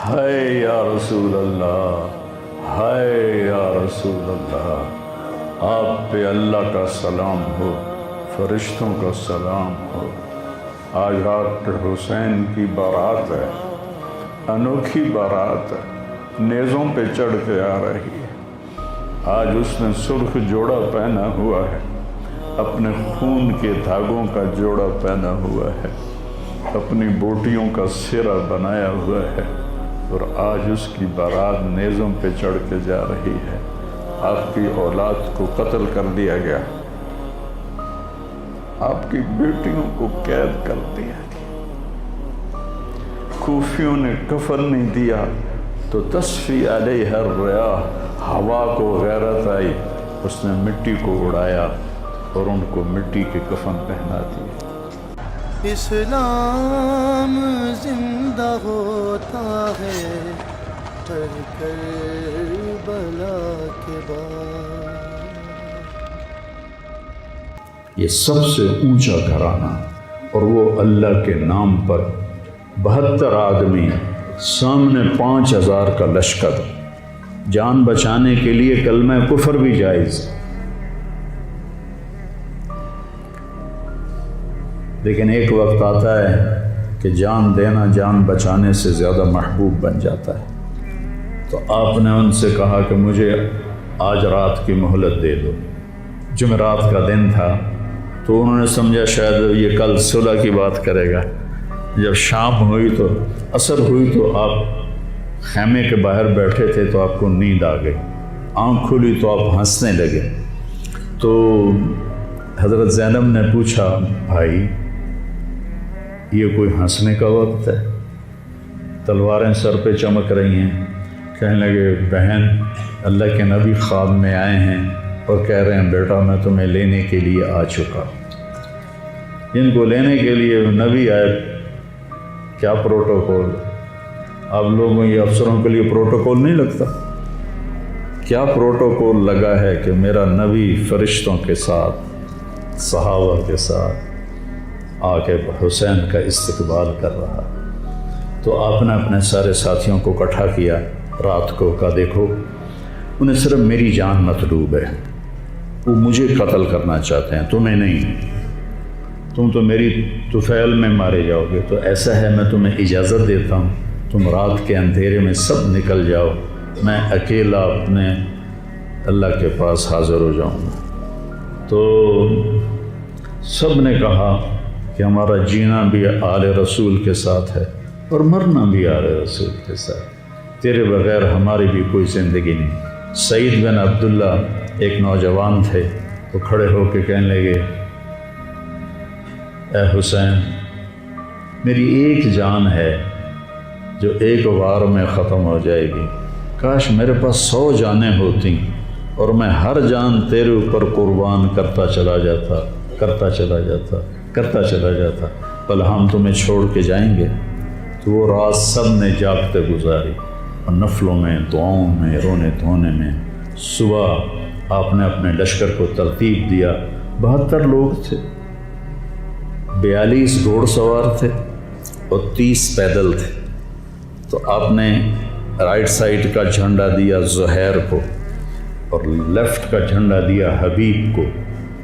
ہے یا رسول اللہ، ہے یا رسول اللہ، آپ پہ اللہ کا سلام ہو، فرشتوں کا سلام ہو۔ آج ڈاکٹر حسین کی بارات ہے، انوکھی بارات ہے، نیزوں پہ چڑھ کے آ رہی ہے۔ آج اس نے سرخ جوڑا پہنا ہوا ہے، اپنے خون کے دھاگوں کا جوڑا پہنا ہوا ہے، اپنی بوٹیوں کا سرہ بنایا ہوا ہے، اور آج اس کی بارات نیزوں پہ چڑھ کے جا رہی ہے۔ آپ کی اولاد کو قتل کر دیا گیا، آپ کی بیٹیوں کو قید کر دیا گیا، کوفیوں نے کفن نہیں دیا تو تصفی علیہ الریاح، ہوا کو غیرت آئی، اس نے مٹی کو اڑایا اور ان کو مٹی کے کفن پہنا دیے۔ اسلام زندہ ہوتا ہے ہر کربلا کے بعد۔ یہ سب سے اونچا گھرانہ، اور وہ اللہ کے نام پر 72 آدمی، سامنے 5000 کا لشکر، جان بچانے کے لیے کلمہ کفر بھی جائز، لیکن ایک وقت آتا ہے کہ جان دینا جان بچانے سے زیادہ محبوب بن جاتا ہے۔ تو آپ نے ان سے کہا کہ مجھے آج رات کی مہلت دے دو۔ جمعرات کا دن تھا تو انہوں نے سمجھا شاید یہ کل صلح کی بات کرے گا۔ جب شام ہوئی تو عصر ہوئی تو آپ خیمے کے باہر بیٹھے تھے تو آپ کو نیند آ گئی، آنکھ کھلی تو آپ ہنسنے لگے۔ تو حضرت زینب نے پوچھا، بھائی یہ کوئی ہنسنے کا وقت ہے؟ تلواریں سر پہ چمک رہی ہیں۔ کہنے لگے، بہن اللہ کے نبی خواب میں آئے ہیں اور کہہ رہے ہیں بیٹا میں تمہیں لینے کے لیے آ چکا۔ ان کو لینے کے لیے نبی آئے، کیا پروٹوکول؟ آپ لوگوں یہ افسروں کے لیے پروٹوکول نہیں لگتا؟ کیا پروٹوکول لگا ہے کہ میرا نبی فرشتوں کے ساتھ، صحابہ کے ساتھ آ کے حسین کا استقبال کر رہا۔ تو آپ نے اپنے سارے ساتھیوں کو اکٹھا کیا رات کو، کہا دیکھو انہیں صرف میری جان مطلوب ہے، وہ مجھے قتل کرنا چاہتے ہیں، تمہیں نہیں، تم تو میری طفیل میں مارے جاؤ گے۔ تو ایسا ہے میں تمہیں اجازت دیتا ہوں، تم رات کے اندھیرے میں سب نکل جاؤ، میں اکیلا اپنے اللہ کے پاس حاضر ہو جاؤں گا۔ تو سب نے کہا کہ ہمارا جینا بھی آل رسول کے ساتھ ہے اور مرنا بھی آل رسول کے ساتھ، تیرے بغیر ہماری بھی کوئی زندگی نہیں۔ سعید بن عبداللہ ایک نوجوان تھے، وہ کھڑے ہو کے کہنے لگے، اے حسین میری ایک جان ہے جو ایک وار میں ختم ہو جائے گی، کاش میرے پاس 100 جانیں ہوتی اور میں ہر جان تیرے اوپر قربان کرتا چلا جاتا، بل ہم تمہیں چھوڑ کے جائیں گے۔ تو وہ رات سب نے جاگتے گزاری، اور نفلوں میں، دعاؤں میں، رونے دھونے میں۔ صبح آپ نے اپنے لشکر کو ترتیب دیا، 72 لوگ تھے، 42 گھوڑ سوار تھے اور 30 پیدل تھے۔ تو آپ نے رائٹ سائڈ کا جھنڈا دیا زہیر کو، اور لیفٹ کا جھنڈا دیا حبیب کو،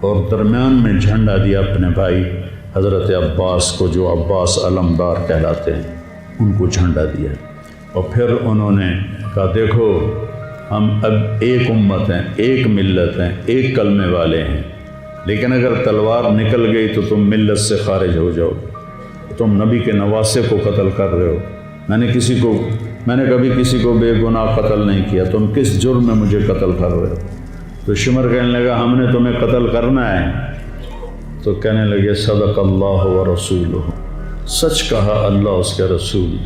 اور درمیان میں جھنڈا دیا اپنے بھائی حضرت عباس کو، جو عباس علمدار کہلاتے ہیں، ان کو جھنڈا دیا۔ اور پھر انہوں نے کہا دیکھو ہم اب ایک امت ہیں، ایک ملت ہیں، ایک کلمے والے ہیں، لیکن اگر تلوار نکل گئی تو تم ملت سے خارج ہو جاؤ گے، تم نبی کے نواسے کو قتل کر رہے ہو، میں نے کبھی کسی کو بے گناہ قتل نہیں کیا، تم کس جرم میں مجھے قتل کر رہے ہو؟ تو شمر کہنے لگا ہم نے تمہیں قتل کرنا ہے۔ تو کہنے لگے صدق اللہ و رسولہ، سچ کہا اللہ اس کے رسول۔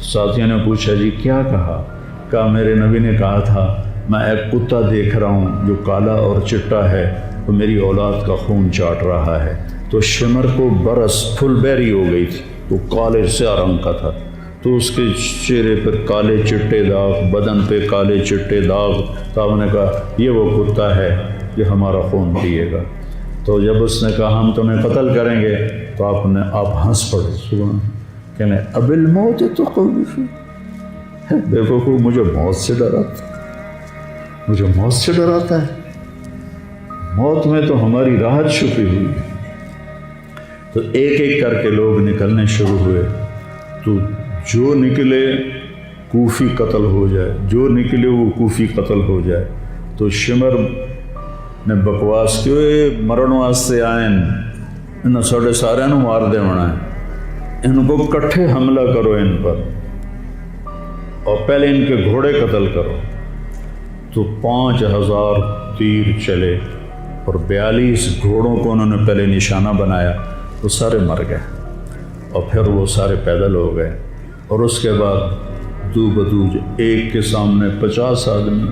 ساتھیوں نے پوچھا جی کیا کہا؟ کہا میرے نبی نے کہا تھا میں ایک کتا دیکھ رہا ہوں جو کالا اور چٹا ہے، وہ میری اولاد کا خون چاٹ رہا ہے۔ تو شمر کو برس پھل بیری ہو گئی تھی، وہ کالے سیاہ رنگ کا تھا، تو اس کے چہرے پر کالے چٹے داغ، بدن پہ کالے چٹے داغ۔ تو آپ نے کہا یہ وہ کتا ہے جو ہمارا خون پیے گا۔ تو جب اس نے کہا ہم تمہیں قتل کریں گے تو آپ ہنس پڑے، سبحان، کہنے اب الموت تو بے وقوف مجھے موت سے ڈراتا، مجھے موت سے ڈراتا ہے، موت میں تو ہماری راحت چھپی ہوئی ہے۔ تو ایک ایک کر کے لوگ نکلنے شروع ہوئے، تو جو نکلے کوفی قتل ہو جائے، جو نکلے وہ کوفی قتل ہو جائے۔ تو شمر نے بکواس کی، مرن واسطے آئے انہوں ساڑھے سارے نو مار دے ہونا ہے، ان کو کٹھے حملہ کرو ان پر، اور پہلے ان کے گھوڑے قتل کرو۔ تو 5000 تیر چلے اور 42 گھوڑوں کو انہوں نے پہلے نشانہ بنایا، وہ سارے مر گئے، اور پھر وہ سارے پیدل ہو گئے۔ اور اس کے بعد دو بدو ایک کے سامنے 50 آدمی،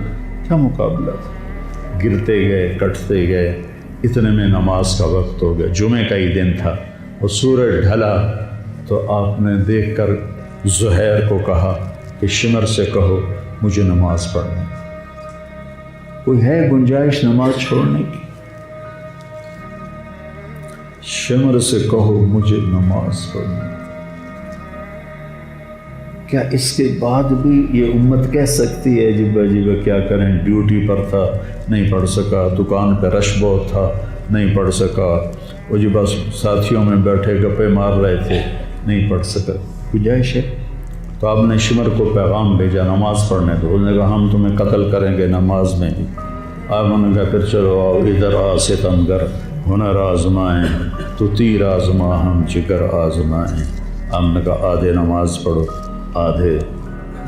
کیا مقابلہ تھا، گرتے گئے، کٹتے گئے۔ اتنے میں نماز کا وقت ہو گیا، جمعے کا ہی دن تھا، اور سورج ڈھلا۔ تو آپ نے دیکھ کر زہیر کو کہا کہ شمر سے کہو مجھے نماز پڑھنی، کوئی ہے گنجائش نماز چھوڑنے کی؟ شمر سے کہو مجھے نماز پڑھنی۔ کیا اس کے بعد بھی یہ امت کہہ سکتی ہے جی کیا کریں، ڈیوٹی پر تھا نہیں پڑھ سکا، دکان پہ رش بہت تھا نہیں پڑھ سکا، وہ جی بس ساتھیوں میں بیٹھے گپے مار رہے تھے نہیں پڑھ سکا، گنجائش ہے؟ تو آپ نے شمر کو پیغام بھیجا نماز پڑھنے دو، انہوں نے کہا ہم تمہیں قتل کریں گے نماز میں ہی۔ آپ نے کہا پھر چلو آؤ ادھر آ ستمگر، ہنر آزمائیں تو تیر آزما ہم جگر آزمائیں۔ ہم نے کہا آدھے نماز پڑھو آدھے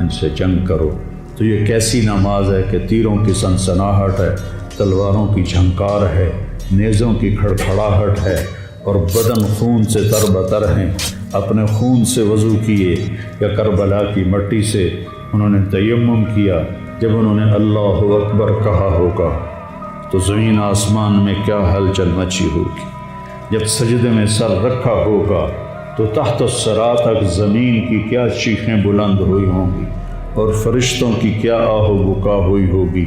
ان سے جنگ کرو۔ تو یہ کیسی نماز ہے کہ تیروں کی سنسناہٹ ہے، تلواروں کی جھنکار ہے، نیزوں کی کھڑکھڑاہٹ ہے، اور بدن خون سے تر بتر ہیں۔ اپنے خون سے وضو کیے یا کربلا کی مٹی سے انہوں نے تیمم کیا۔ جب انہوں نے اللہ اکبر کہا ہوگا تو زمین آسمان میں کیا ہلچل مچی ہوگی، جب سجدے میں سر رکھا ہوگا تو تحت الثری تک زمین کی کیا چیخیں بلند ہوئی ہوں گی، اور فرشتوں کی کیا آہ و بکا ہوئی ہوگی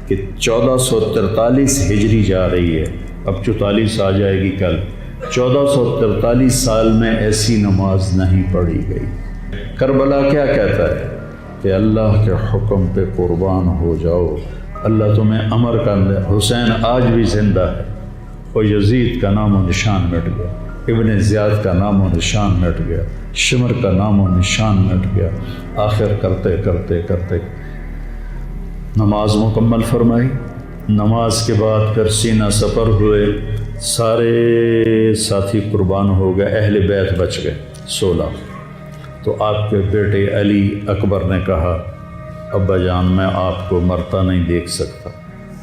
کہ 1443 ہجری جا رہی ہے، اب 44 آ جائے گی کل۔ 1443 سال میں ایسی نماز نہیں پڑھی گئی۔ کربلا کیا کہتا ہے کہ اللہ کے حکم پہ قربان ہو جاؤ، اللہ تمہیں امر کر دے۔ حسین آج بھی زندہ ہے، اور یزید کا نام و نشان مٹ گیا، ابن زیاد کا نام و نشان مٹ گیا، شمر کا نام و نشان مٹ گیا۔ آخر کرتے کرتے کرتے نماز مکمل فرمائی۔ نماز کے بعد پھر سینہ سپر ہوئے، سارے ساتھی قربان ہو گئے، اہل بیت بچ گئے 16۔ تو آپ کے بیٹے علی اکبر نے کہا ابا جان میں آپ کو مرتا نہیں دیکھ سکتا،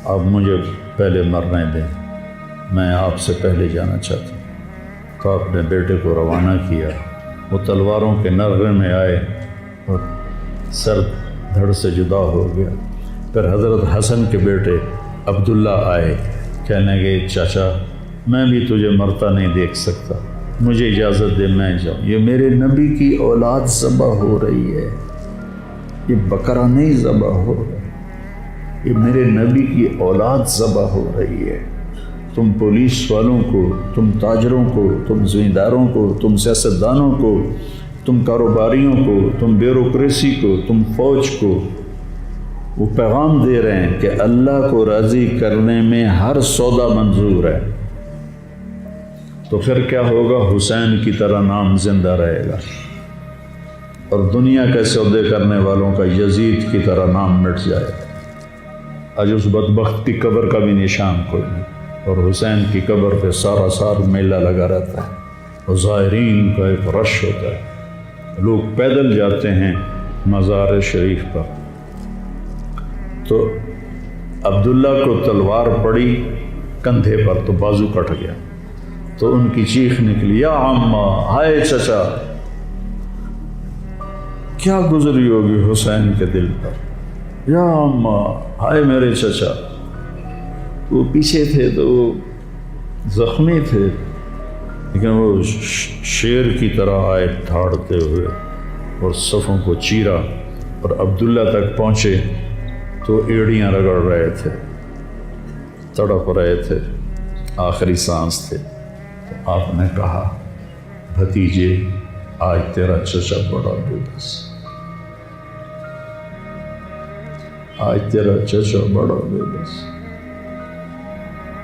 آپ مجھے پہلے مرنے دیں، میں آپ سے پہلے جانا چاہتا ہوں۔ تو آپ نے بیٹے کو روانہ کیا، وہ تلواروں کے نغمے میں آئے اور سر دھڑ سے جدا ہو گیا۔ پھر حضرت حسن کے بیٹے عبداللہ آئے، کہنے لگے چاچا میں بھی تجھے مرتا نہیں دیکھ سکتا، مجھے اجازت دے میں جاؤں، یہ میرے نبی کی اولاد ذبح ہو رہی ہے، یہ بکرا نہیں ذبح ہو رہا، یہ میرے نبی کی اولاد ذبح ہو رہی ہے۔ تم پولیس والوں کو، تم تاجروں کو، تم زمینداروں کو، تم سیاستدانوں کو، تم کاروباریوں کو، تم بیوروکریسی کو، تم فوج کو وہ پیغام دے رہے ہیں کہ اللہ کو راضی کرنے میں ہر سودا منظور ہے۔ تو پھر کیا ہوگا؟ حسین کی طرح نام زندہ رہے گا، اور دنیا کے سودے کرنے والوں کا یزید کی طرح نام مٹ جائے گا۔ آج اس بدبخت کی قبر کا بھی نشان کوئی نہیں، اور حسین کی قبر پہ سارا سال میلہ لگا رہتا ہے، اور زائرین کا ایک رش ہوتا ہے، لوگ پیدل جاتے ہیں مزار شریف پر۔ تو عبداللہ کو تلوار پڑی کندھے پر تو بازو کٹ گیا، تو ان کی چیخ نکلی یا عمّا، ہائے چچا، کیا گزری ہوگی حسین کے دل پر، یا عمّا، ہائے میرے چچا۔ وہ پیچھے تھے تو وہ زخمی تھے، لیکن وہ شیر کی طرح آئے دھاڑتے ہوئے اور صفوں کو چیرا، اور عبداللہ تک پہنچے تو ایڑیاں رگڑ رہے تھے، تڑپ رہے تھے، آخری سانس تھے۔ تو آپ نے کہا بھتیجے آج تیرا چچا بڑا بے بس، آج تیرا چچا بڑا بے بس،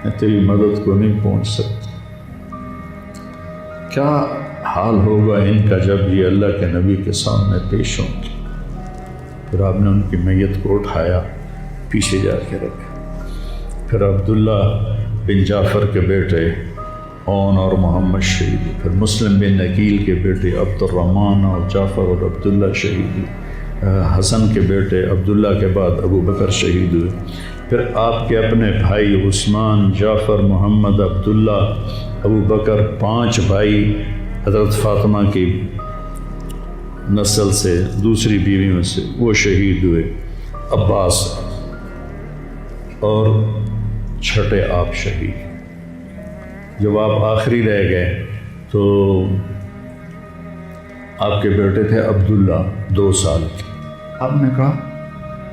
میں تیری مدد کو نہیں پہنچ سکتا۔ کیا حال ہوگا ان کا جب یہ اللہ کے نبی کے سامنے پیش ہوں گے۔ پھر آپ نے ان کی میت کو اٹھایا، پیچھے جا کے رکھا۔ پھر عبداللہ بن جعفر کے بیٹے اون اور محمد شہید ہوئے۔ پھر مسلم بن عقیل کے بیٹے عبد الرحمن اور جعفر اور عبداللہ شہید ہوئے۔ حسن کے بیٹے عبداللہ کے بعد ابو بکر شہید ہوئے۔ پھر آپ کے اپنے بھائی عثمان، جعفر، محمد، عبداللہ، ابو بکر، 5 بھائی حضرت فاطمہ کی نسل سے، دوسری بیویوں سے، وہ شہید ہوئے۔ عباس اور چھٹے آپ شہید۔ جب آپ آخری رہ گئے تو آپ کے بیٹے تھے عبداللہ 2 سال کے۔ آپ نے کہا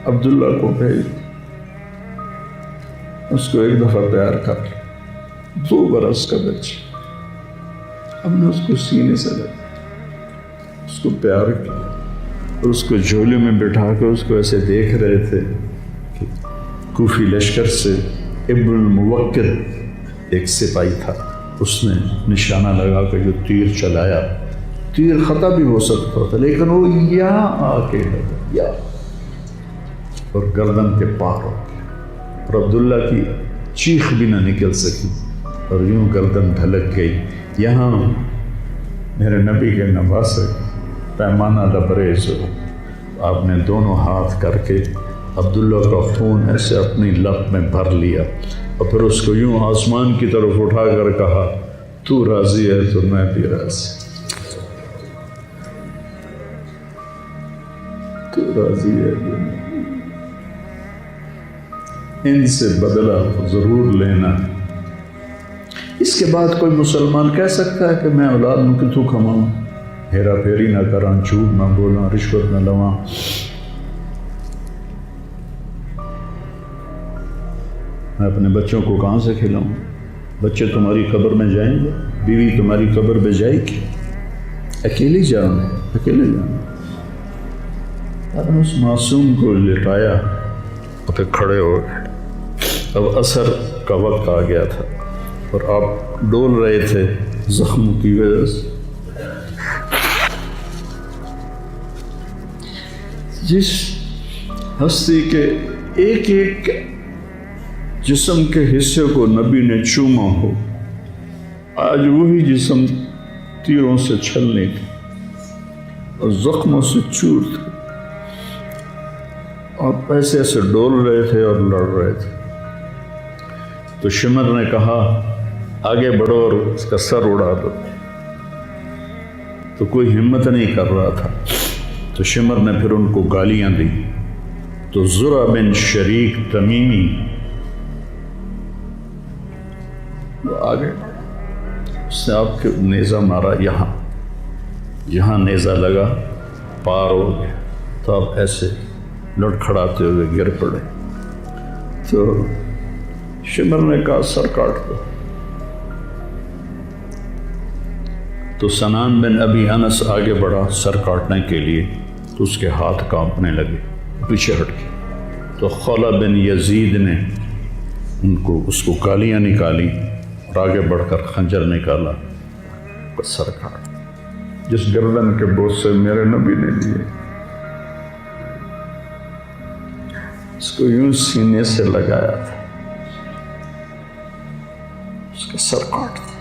عبداللہ کو بھیج، اس کو ایک دفعہ پیار کر لیا، 2 برس کا بچہ۔ ہم نے اس کو سینے سے لیا، اس کو پیار کیا اور اس کو جھولے میں بٹھا کے اس کو ایسے دیکھ رہے تھے کہ کوفی لشکر سے ابن الموکر ایک سپاہی تھا، اس نے نشانہ لگا کے جو تیر چلایا، تیر خطا بھی ہو سکتا تھا لیکن وہ یہاں آ کے لگا اور گردن کے پار ہو گیا، اور عبداللہ کی چیخ بھی نہ نکل سکی اور یوں گردن ڈھلک گئی۔ یہاں میرے نبی کے نواسے پیمانہ لبریز ہو، آپ نے دونوں ہاتھ کر کے عبداللہ کا خون ایسے اپنی لب میں بھر لیا اور پھر اس کو یوں آسمان کی طرف اٹھا کر کہا، تو راضی ہے تو میں بھی راضی، تو راضی ہے تو میں۔ ان سے بدلہ ضرور لینا۔ اس کے بعد کوئی مسلمان کہہ سکتا ہے کہ میں اولاد نو کتوں کھماؤں، ہیرا پھیری نہ کراں، جھوٹ نہ بولاں، رشوت نہ لواں۔ میں اپنے بچوں کو کہاں سے کھلاؤں؟ بچے تمہاری قبر میں جائیں گے، بیوی تمہاری قبر پہ جائے گی، اکیلی جانا، اکیلے جانا۔ اس معصوم کو لٹایا اور پھر کھڑے ہو گئے۔ اب عصر کا وقت آ گیا تھا اور آپ ڈول رہے تھے زخم کی وجہ سے۔ جس ہستی کے ایک ایک جسم کے حصے کو نبی نے چوما ہو، آج وہی جسم تیروں سے چھلنے تھے اور زخموں سے چور تھے، آپ ایسے ایسے ڈول رہے تھے اور لڑ رہے تھے۔ تو شمر نے کہا آگے بڑھو اور اس کا سر اڑا دو، تو کوئی ہمت نہیں کر رہا تھا۔ تو شمر نے پھر ان کو گالیاں دی، تو زرع بن شریک تمیمی وہ آگے، اس نے آپ کے نیزہ مارا، یہاں نیزہ لگا، پار ہو گیا، تو آپ ایسے لڑکھڑاتے ہوئے گر پڑے۔ تو شمر نے کہا سر کاٹ دو۔ تو سنان بن ابی انس آگے بڑھا سر کاٹنے کے لیے، تو اس کے ہاتھ کانپنے لگے، پیچھے ہٹ گئے۔ تو خولہ بن یزید نے اس کو گالیاں نکالی اور آگے بڑھ کر خنجر نکالا، سر کاٹ۔ جس گردن کے بوسے میرے نبی نے لیے، اس کو یوں سینے سے لگایا تھا، اس کا سر کاٹ تھا،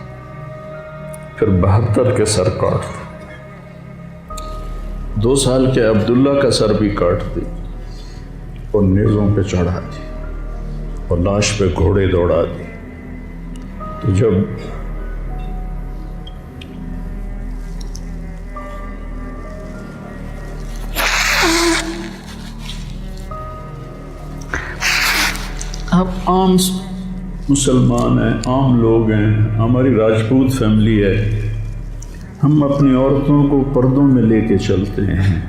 پھر 72 کے سر کاٹ تھا، 2 سال کے عبداللہ کا سر بھی کاٹ دی اور نیزوں پہ چڑھا دی اور لاش پہ گھوڑے دوڑا دی۔ تو جب آپ عام مسلمان ہیں، عام لوگ ہیں، ہماری راجپوت فیملی ہے، ہم اپنی عورتوں کو پردوں میں لے کے چلتے ہیں،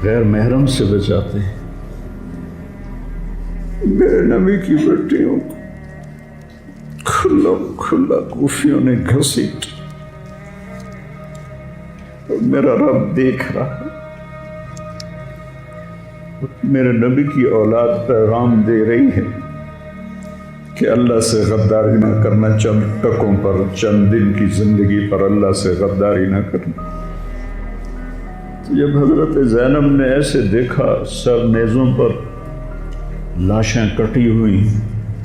غیر محرم سے بچاتے ہیں۔ میرے نبی کی بیٹیوں کو کھلا کوفیوں نے گھسیٹ، اور میرا رب دیکھ رہا ہے۔ میرے نبی کی اولاد پیغام دے رہی ہے کہ اللہ سے غداری نہ کرنا، چند ٹکوں پر، چند دن کی زندگی پر اللہ سے غداری نہ کرنا۔ تو جب حضرت زینب نے ایسے دیکھا سر نیزوں پر لاشیں کٹی ہوئی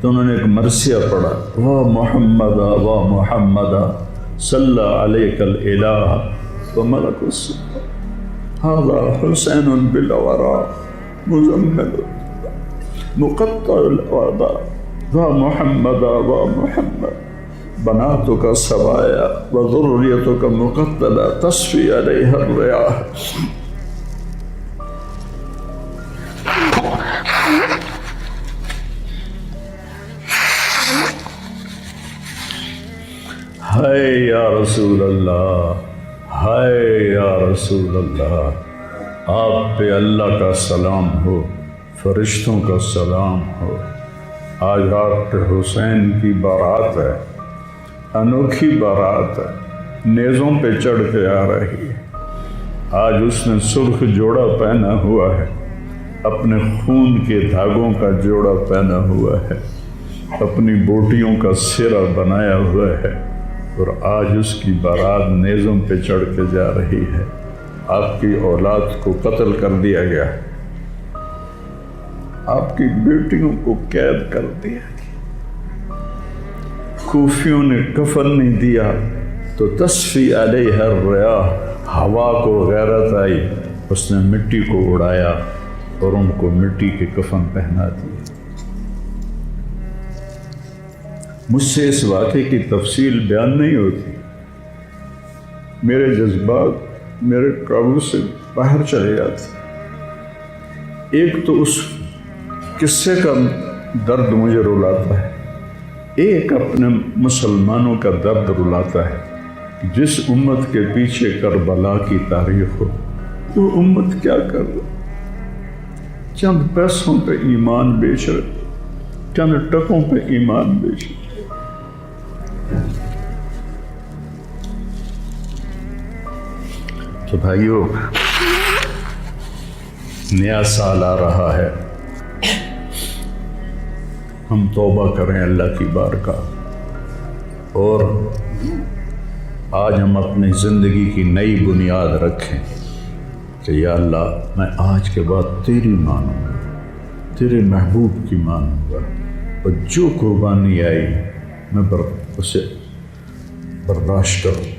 تو انہوں نے ایک مرثیہ پڑھا، وا محمدا وا محمدا صلی علیک الالہ وملک السماء ھذا حسین بالورا مزمل مقطع الاعضاء وا محمدا وا محمد بناتک سوایا وذریتک مقتلہ تصفی علیہ الریاح۔ ہائے یا رسول اللہ، ہائے یا رسول اللہ، آپ پہ اللہ کا سلام ہو، فرشتوں کا سلام ہو۔ آج ڈاکٹر حسین کی بارات ہے، انوکھی بارات ہے، نیزوں پہ چڑھ کے آ رہی ہے۔ آج اس نے سرخ جوڑا پہنا ہوا ہے، اپنے خون کے دھاگوں کا جوڑا پہنا ہوا ہے، اپنی بوٹیوں کا سرا بنایا ہوا ہے، اور آج اس کی بارات نیزوں پہ چڑھ کے جا رہی ہے۔ آپ کی اولاد کو قتل کر دیا گیا، آپ کی بیٹیوں کو قید کر دیا گیا، کوفیوں نے کفن نہیں دیا تو تصفی علیہ الریاح، ہوا کو غیرت آئی، اس نے مٹی کو اڑایا اور ان کو مٹی کے کفن پہنا دیے۔ مجھ سے اس واقعے کی تفصیل بیان نہیں ہوتی، میرے جذبات میرے قابو سے باہر چلے جاتے۔ ایک تو اس قصے کا درد مجھے رلاتا ہے، ایک اپنے مسلمانوں کا درد رلاتا ہے۔ جس امت کے پیچھے کربلا کی تاریخ ہو، وہ امت کیا کر رہی؟ چند پیسوں پہ ایمان بیچ رہے، چند ٹکوں پہ ایمان بیچ رہے۔ تو بھائیو، نیا سال آ رہا ہے، ہم توبہ کریں اللہ کی بارگاہ، اور آج ہم اپنی زندگی کی نئی بنیاد رکھیں کہ یا اللہ میں آج کے بعد تیری مانوں گا، تیرے محبوب کی مانوں گا، اور جو قربانی آئی میں اسے برداشت کروں۔